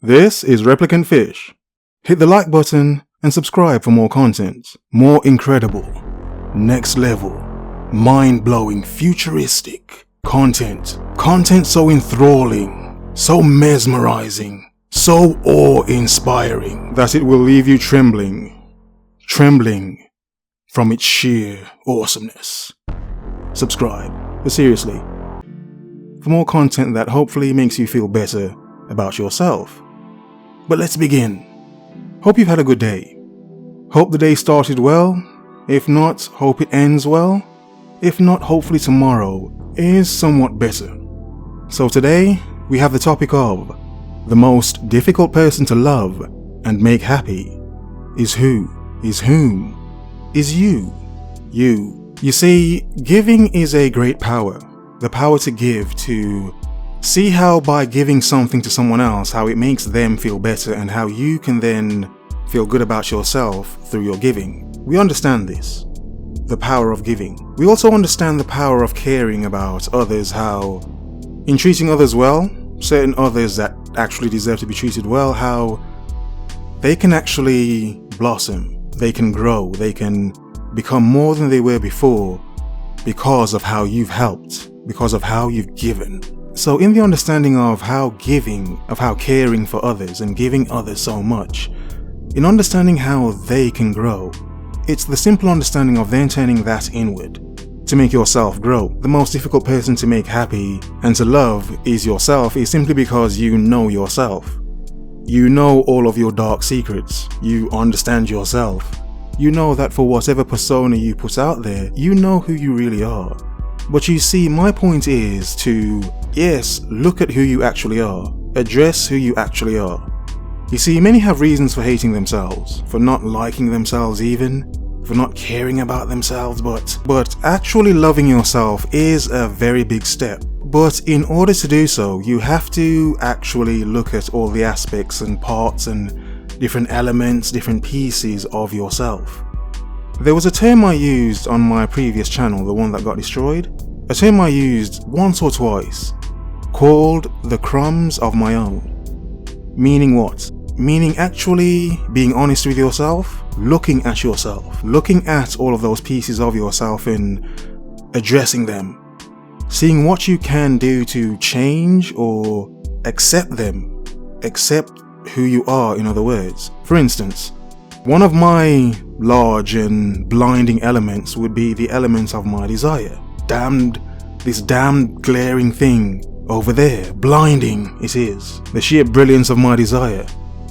This is ReplicantFish. Hit the like button and subscribe for more content. More incredible, next level, mind-blowing, futuristic content. Content so enthralling, so mesmerizing, so awe-inspiring that it will leave you trembling from its sheer awesomeness. Subscribe, but seriously, for more content that hopefully makes you feel better about yourself. But let's begin. Hope you've had a good day. Hope the day started well. If not, hope it ends well. If not, hopefully tomorrow is somewhat better. So today, we have the topic of the most difficult person to love and make happy is who, is whom, is you. You see, giving is a great power. The power to give, to see how by giving something to someone else, how it makes them feel better and how you can then feel good about yourself through your giving. We understand this, the power of giving. We also understand the power of caring about others, how in treating others well, certain others that actually deserve to be treated well, how they can actually blossom, they can grow, they can become more than they were before because of how you've helped, because of how you've given. So in the understanding of how giving, of how caring for others and giving others so much, in understanding how they can grow, it's the simple understanding of then turning that inward to make yourself grow. The most difficult person to make happy and to love is yourself, is simply because you know yourself. You know all of your dark secrets. You understand yourself. You know that for whatever persona you put out there, you know who you really are. But you see, my point is to, yes, look at who you actually are. Address who you actually are. You see, many have reasons for hating themselves, for not liking themselves even, for not caring about themselves, but actually loving yourself is a very big step. But in order to do so, you have to actually look at all the aspects and parts and different elements, different pieces of yourself. There was a term I used on my previous channel, the one that got destroyed, a term I used once or twice, called the crumbs of my own. Meaning what? Meaning actually being honest with yourself, looking at all of those pieces of yourself and addressing them, seeing what you can do to change or accept them, accept who you are, in other words. For instance, one of my large and blinding elements would be the element of my desire. This damned glaring thing over there, blinding it is. The sheer brilliance of my desire.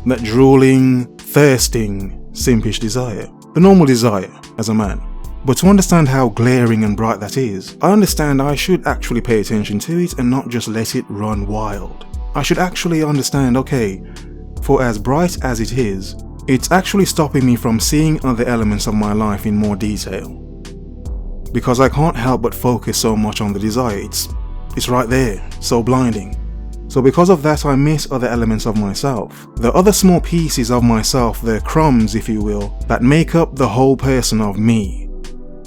That drooling, thirsting, simpish desire. The normal desire as a man. But to understand how glaring and bright that is, I understand I should actually pay attention to it and not just let it run wild. I should actually understand, okay, for as bright as it is, it's actually stopping me from seeing other elements of my life in more detail. Because I can't help but focus so much on the desire. It's right there, so blinding. So because of that, I miss other elements of myself. The other small pieces of myself, the crumbs, if you will, that make up the whole person of me.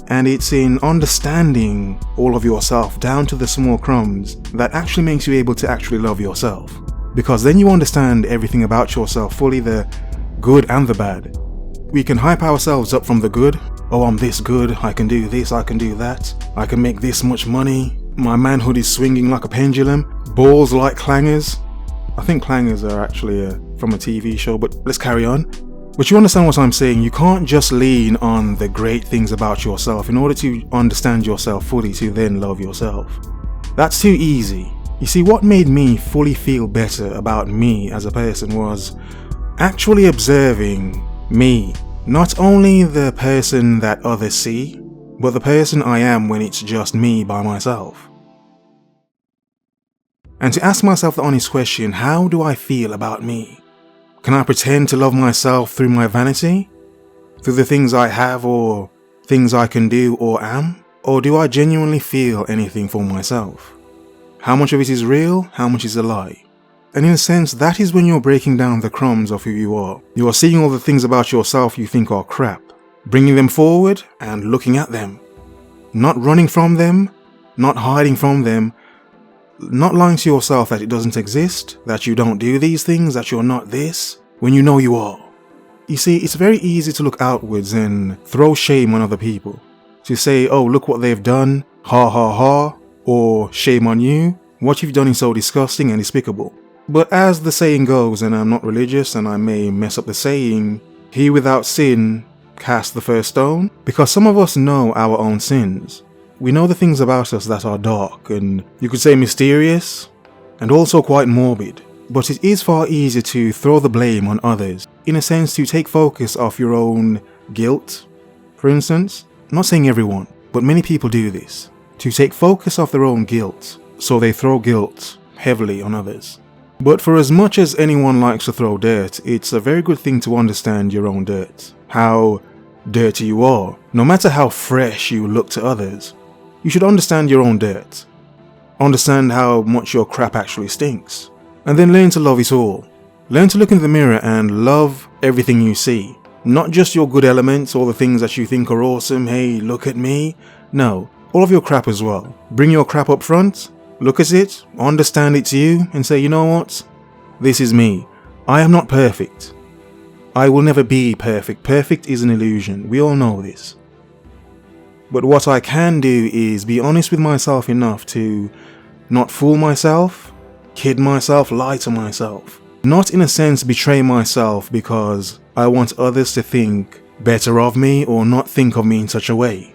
And it's in understanding all of yourself down to the small crumbs that actually makes you able to actually love yourself. Because then you understand everything about yourself fully, the good and the bad. We can hype ourselves up from the good. Oh, I'm this good, I can do this, I can do that, I can make this much money, my manhood is swinging like a pendulum, balls like clangers. I think clangers are actually from a TV show, but let's carry on. But you understand what I'm saying, you can't just lean on the great things about yourself in order to understand yourself fully to then love yourself. That's too easy. You see, what made me fully feel better about me as a person was actually observing me. Not only the person that others see, but the person I am when it's just me by myself. And to ask myself the honest question, how do I feel about me? Can I pretend to love myself through my vanity? Through the things I have or things I can do or am? Or do I genuinely feel anything for myself? How much of it is real? How much is a lie? And in a sense, that is when you're breaking down the crumbs of who you are. You are seeing all the things about yourself you think are crap, bringing them forward and looking at them. Not running from them, not hiding from them, Not lying to yourself that it doesn't exist, that you don't do these things, that you're not this, when you know you are. You see, it's very easy to look outwards and throw shame on other people. To say, oh, look what they've done, ha ha ha, or shame on you, what you've done is so disgusting and despicable. But as the saying goes, and I'm not religious and I may mess up the saying, he without sin cast the first stone, because some of us know our own sins. We know the things about us that are dark and you could say mysterious and also quite morbid. But it is far easier to throw the blame on others, in a sense to take focus off your own guilt. For instance, I'm not saying everyone, but many people do this, to take focus off their own guilt, so they throw guilt heavily on others. But for as much as anyone likes to throw dirt, it's a very good thing to understand your own dirt, how dirty you are. No matter how fresh you look to others, you should understand your own dirt, understand how much your crap actually stinks. And then learn to love it all. Learn to look in the mirror and love everything you see. Not just your good elements or the things that you think are awesome, hey, look at me. No, all of your crap as well. Bring your crap up front, look at it, understand it's you, and say, you know what? This is me. I am not perfect. I will never be perfect. Perfect is an illusion. We all know this. But what I can do is be honest with myself enough to not fool myself, kid myself, lie to myself. Not in a sense betray myself because I want others to think better of me or not think of me in such a way.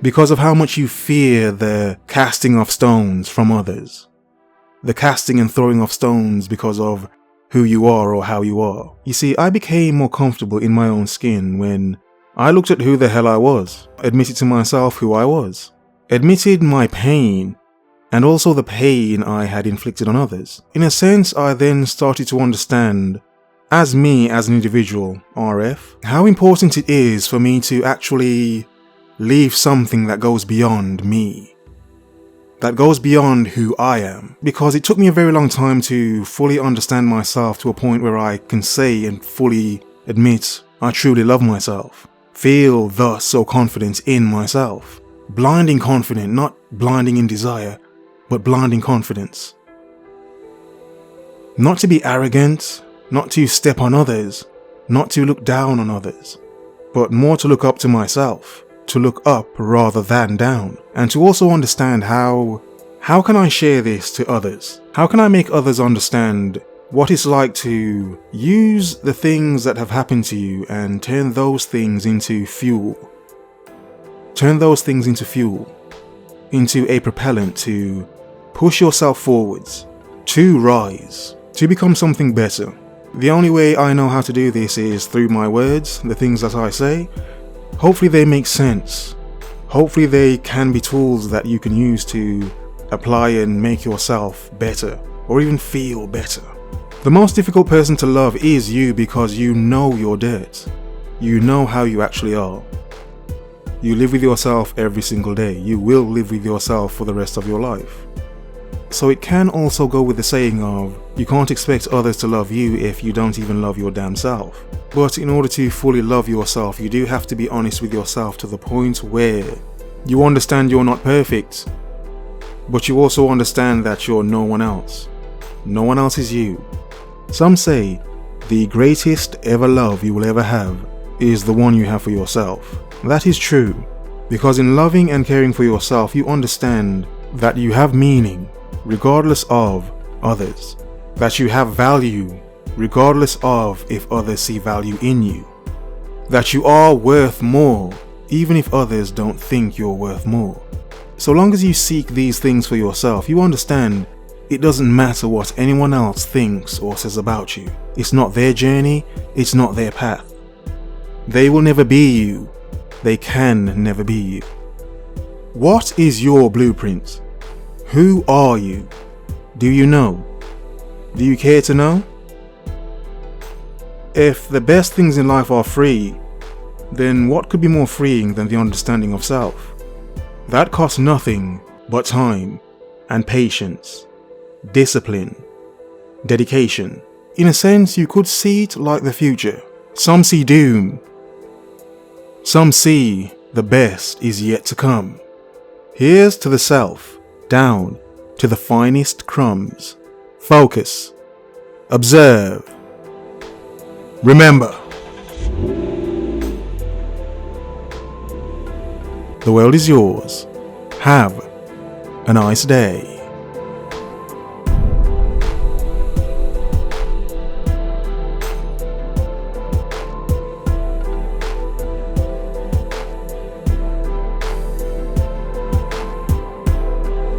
Because of how much you fear the casting of stones from others. The casting and throwing of stones because of who you are or how you are. You see, I became more comfortable in my own skin when I looked at who the hell I was, admitted to myself who I was, admitted my pain, and also the pain I had inflicted on others. In a sense, I then started to understand, as me as an individual, RF, how important it is for me to actually leave something that goes beyond me. That goes beyond who I am. Because it took me a very long time to fully understand myself to a point where I can say and fully admit I truly love myself. Feel thus so confident in myself. Blinding confident, not blinding in desire, but blinding confidence. Not to be arrogant, not to step on others, not to look down on others, but more to look up to myself, to look up rather than down, and to also understand how can I share this to others? How can I make others understand what it's like to use the things that have happened to you and turn those things into fuel? Turn those things into fuel, into a propellant to push yourself forwards, to rise, to become something better. The only way I know how to do this is through my words, the things that I say. Hopefully they make sense. Hopefully they can be tools that you can use to apply and make yourself better, or even feel better. The most difficult person to love is you because you know your dirt. You know how you actually are. You live with yourself every single day. You will live with yourself for the rest of your life. So it can also go with the saying of, you can't expect others to love you if you don't even love your damn self. But in order to fully love yourself, you do have to be honest with yourself to the point where you understand you're not perfect, but you also understand that you're no one else. No one else is you. Some say the greatest ever love you will ever have is the one you have for yourself. That is true, because in loving and caring for yourself, you understand that you have meaning regardless of others, that you have value regardless of if others see value in you, that you are worth more even if others don't think you're worth more. So long as you seek these things for yourself, you understand it doesn't matter what anyone else thinks or says about you. It's not their journey, it's not their path. They will never be you. They can never be you. What is your blueprint? Who are you? Do you know? Do you care to know? If the best things in life are free, then what could be more freeing than the understanding of self? That costs nothing but time and patience, discipline, dedication. In a sense, you could see it like the future. Some see doom. Some see the best is yet to come. Here's to the self, down to the finest crumbs. Focus. Observe. Remember. The world is yours. Have a nice day.